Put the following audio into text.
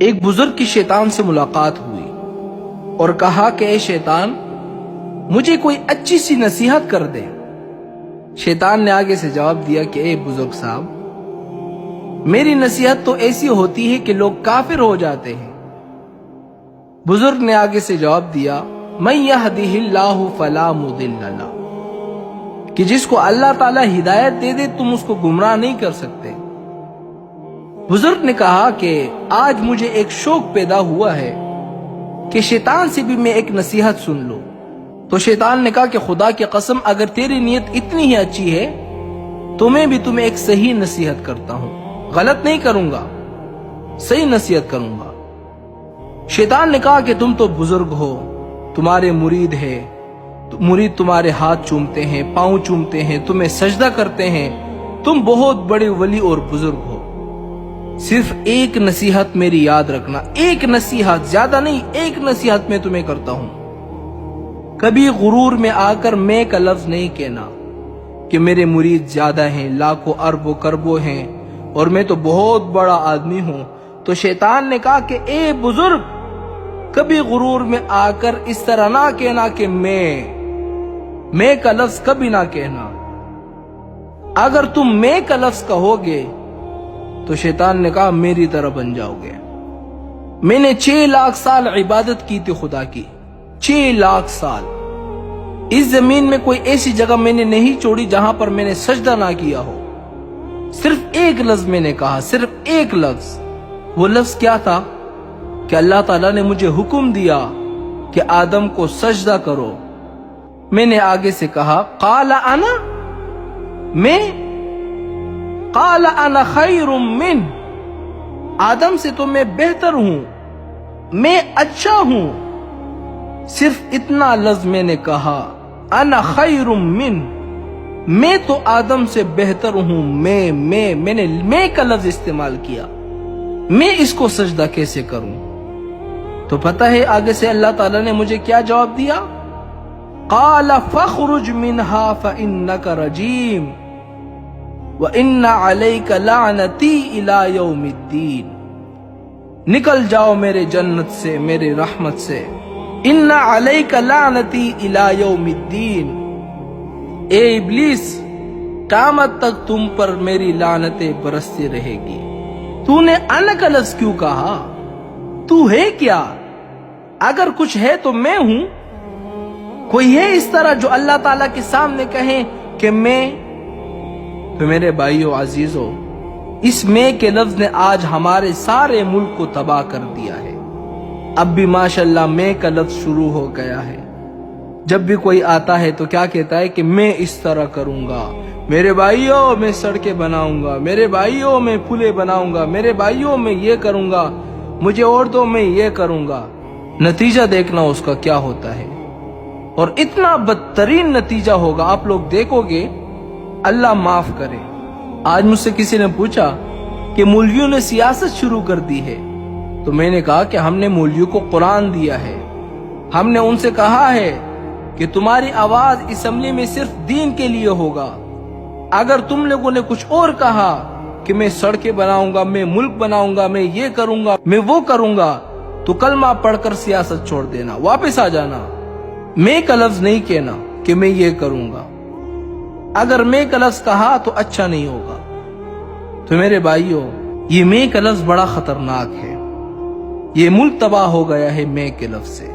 ایک بزرگ کی شیطان سے ملاقات ہوئی اور کہا کہ اے شیطان، مجھے کوئی اچھی سی نصیحت کر دے۔ شیطان نے آگے سے جواب دیا کہ اے بزرگ صاحب، میری نصیحت تو ایسی ہوتی ہے کہ لوگ کافر ہو جاتے ہیں۔ بزرگ نے آگے سے جواب دیا، من یہدہ اللہ فلا مضل لہ، کہ جس کو اللہ تعالی ہدایت دے دے تم اس کو گمراہ نہیں کر سکتے۔ بزرگ نے کہا کہ آج مجھے ایک شوق پیدا ہوا ہے کہ شیطان سے بھی میں ایک نصیحت سن لوں۔ تو شیطان نے کہا کہ خدا کی قسم، اگر تیری نیت اتنی ہی اچھی ہے تو میں بھی تمہیں ایک صحیح نصیحت کرتا ہوں، غلط نہیں کروں گا، صحیح نصیحت کروں گا۔ شیطان نے کہا کہ تم تو بزرگ ہو، تمہارے مرید ہے، مرید تمہارے ہاتھ چومتے ہیں، پاؤں چومتے ہیں، تمہیں سجدہ کرتے ہیں، تم بہت بڑے ولی اور بزرگ ہو۔ صرف ایک نصیحت میری یاد رکھنا، ایک نصیحت، زیادہ نہیں، ایک نصیحت میں تمہیں کرتا ہوں۔ کبھی غرور میں آ کر میں کا لفظ نہیں کہنا کہ میرے مرید زیادہ ہیں، لاکھوں اربوں کربوں ہیں اور میں تو بہت بڑا آدمی ہوں۔ تو شیطان نے کہا کہ اے بزرگ، کبھی غرور میں آ کر اس طرح نہ کہنا کہ میں کا لفظ کبھی نہ کہنا۔ اگر تم میں کا لفظ کہو گے تو شیطان نے کہا میری طرح بن جاؤ گے۔ میں نے 6 لاکھ سال عبادت کی تھی خدا کی، 6 لاکھ سال۔ اس زمین میں کوئی ایسی جگہ میں نے نہیں چھوڑی جہاں پر میں نے سجدہ نہ کیا ہو۔ صرف ایک لفظ میں نے کہا، صرف ایک لفظ۔ وہ لفظ کیا تھا؟ کہ اللہ تعالیٰ نے مجھے حکم دیا کہ آدم کو سجدہ کرو۔ میں نے آگے سے کہا قال انا، میں، قال انا خیر من، آدم سے تو میں بہتر ہوں، میں اچھا ہوں۔ صرف اتنا لفظ میں نے کہا، انا خیر من، میں تو آدم سے بہتر ہوں، میں نے میں کا لفظ استعمال کیا، میں اس کو سجدہ کیسے کروں؟ تو پتہ ہے آگے سے اللہ تعالیٰ نے مجھے کیا جواب دیا؟ قال فاخرج منها فإنك رجیم وَإِنَّ عَلَيْكَ لَعْنَتِي إِلَى يَوْمِ الدِّينِ، نکل جاؤ میرے جنت سے، میرے رحمت سے۔ إِنَّ عَلَيْكَ لَعْنَتِي إِلَى يَوْمِ الدِّينِ، اے ابلیس، قیامت تک تم پر میری لعنتیں برستی رہے گی۔ تو نے انا کا لفظ کیوں کہا؟ تو ہے کیا؟ اگر کچھ ہے تو میں ہوں۔ کوئی ہے اس طرح جو اللہ تعالیٰ کے سامنے کہیں کہ میں؟ تو میرے بھائیو عزیزو، اس میں کے لفظ نے آج ہمارے سارے ملک کو تباہ کر دیا ہے۔ اب بھی ماشاءاللہ میں کا لفظ شروع ہو گیا ہے۔ جب بھی کوئی آتا ہے تو کیا کہتا ہے کہ میں اس طرح کروں گا، میرے بھائیو میں سڑکیں بناؤں گا، میرے بھائیو میں پلیں بناؤں گا، میرے بھائیو میں یہ کروں گا، مجھے اور دو، میں یہ کروں گا۔ نتیجہ دیکھنا اس کا کیا ہوتا ہے، اور اتنا بدترین نتیجہ ہوگا، آپ لوگ دیکھو گے۔ اللہ معاف کرے۔ آج مجھ سے کسی نے پوچھا کہ مولویوں نے سیاست شروع کر دی ہے، تو میں نے کہا کہ ہم نے مولویوں کو قرآن دیا ہے، ہم نے ان سے کہا ہے کہ تمہاری آواز اسمبلی میں صرف دین کے لیے ہوگا۔ اگر تم لوگوں نے کچھ اور کہا کہ میں سڑکیں بناؤں گا، میں ملک بناؤں گا، میں یہ کروں گا، میں وہ کروں گا، تو کلمہ پڑھ کر سیاست چھوڑ دینا، واپس آ جانا۔ میں کا لفظ نہیں کہنا کہ میں یہ کروں گا۔ اگر میں کا لفظ کہا تو اچھا نہیں ہوگا۔ تو میرے بھائیو، یہ میں کا لفظ بڑا خطرناک ہے۔ یہ ملک تباہ ہو گیا ہے میں کے لفظ سے۔